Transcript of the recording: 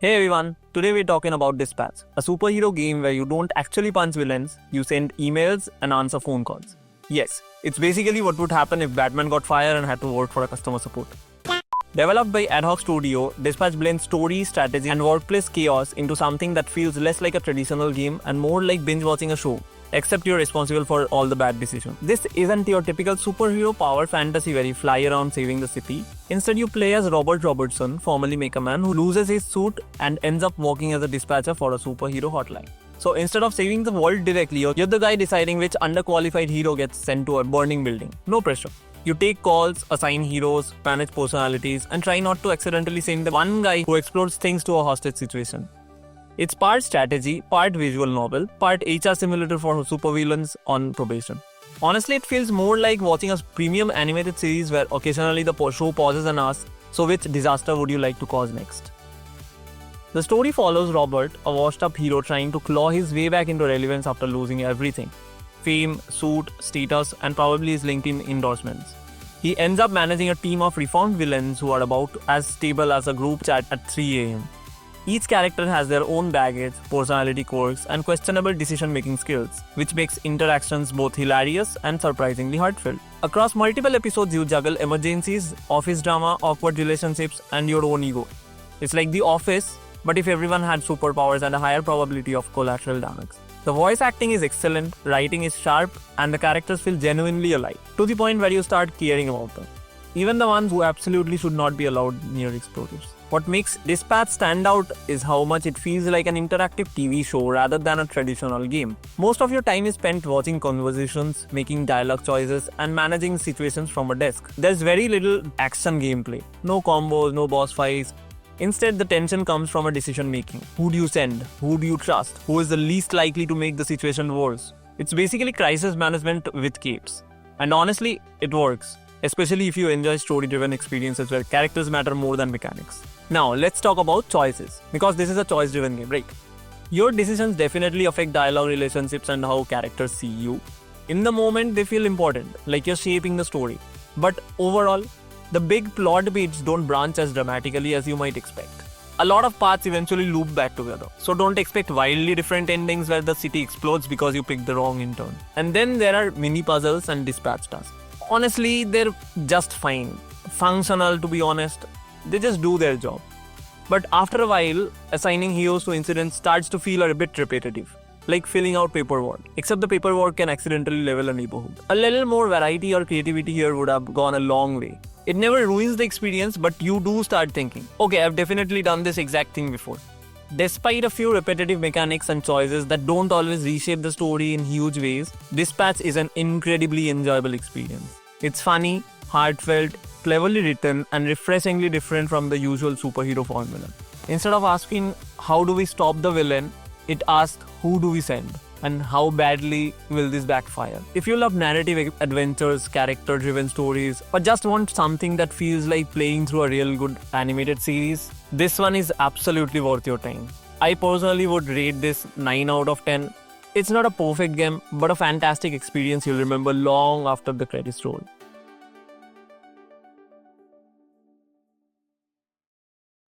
Hey everyone, today we're talking about Dispatch, a superhero game where you don't actually punch villains, you send emails and answer phone calls. Yes, it's basically what would happen if Batman got fired and had to work for a customer support. Developed by Ad Hoc Studio, Dispatch blends story, strategy, and workplace chaos into something that feels less like a traditional game and more like binge watching a show. Except you're responsible for all the bad decisions. This isn't your typical superhero power fantasy where you fly around saving the city. Instead, you play as Robert Robertson, formerly Make a Man, who loses his suit and ends up working as a dispatcher for a superhero hotline. So instead of saving the world directly, you're the guy deciding which underqualified hero gets sent to a burning building. No pressure. You take calls, assign heroes, manage personalities, and try not to accidentally send the one guy who explodes things to a hostage situation. It's part strategy, part visual novel, part HR simulator for supervillains on probation. Honestly, it feels more like watching a premium animated series where occasionally the show pauses and asks, so which disaster would you like to cause next? The story follows Robert, a washed-up hero trying to claw his way back into relevance after losing everything. Fame, suit, status, and probably his LinkedIn endorsements. He ends up managing a team of reformed villains who are about as stable as a group chat at 3 a.m. Each character has their own baggage, personality quirks, and questionable decision-making skills, which makes interactions both hilarious and surprisingly heartfelt. Across multiple episodes, you juggle emergencies, office drama, awkward relationships, and your own ego. It's like The Office, but if everyone had superpowers and a higher probability of collateral damage. The voice acting is excellent, writing is sharp, and the characters feel genuinely alive, to the point where you start caring about them. Even the ones who absolutely should not be allowed near explosives. What makes Dispatch stand out is how much it feels like an interactive TV show rather than a traditional game. Most of your time is spent watching conversations, making dialogue choices, and managing situations from a desk. There's very little action gameplay. No combos, no boss fights. Instead, the tension comes from a decision making. Who do you send? Who do you trust? Who is the least likely to make the situation worse? It's basically crisis management with capes. And honestly, it works. Especially if you enjoy story-driven experiences where characters matter more than mechanics. Now, let's talk about choices, because this is a choice-driven game, right? Your decisions definitely affect dialogue, relationships, and how characters see you. In the moment, they feel important, like you're shaping the story. But overall, the big plot beats don't branch as dramatically as you might expect. A lot of paths eventually loop back together, so don't expect wildly different endings where the city explodes because you picked the wrong intern. And then there are mini puzzles and dispatch tasks. Honestly, they're just fine. Functional, to be honest. They just do their job. But after a while, assigning heroes to incidents starts to feel a bit repetitive. Like filling out paperwork. Except the paperwork can accidentally level a neighborhood. A little more variety or creativity here would have gone a long way. It never ruins the experience, but you do start thinking, okay, I've definitely done this exact thing before. Despite a few repetitive mechanics and choices that don't always reshape the story in huge ways, Dispatch is an incredibly enjoyable experience. It's funny, heartfelt, cleverly written, and refreshingly different from the usual superhero formula. Instead of asking, how do we stop the villain, it asks, who do we send? And how badly will this backfire? If you love narrative adventures, character-driven stories, or just want something that feels like playing through a real good animated series, this one is absolutely worth your time. I personally would rate this 9 out of 10. It's not a perfect game, but a fantastic experience you'll remember long after the credits roll.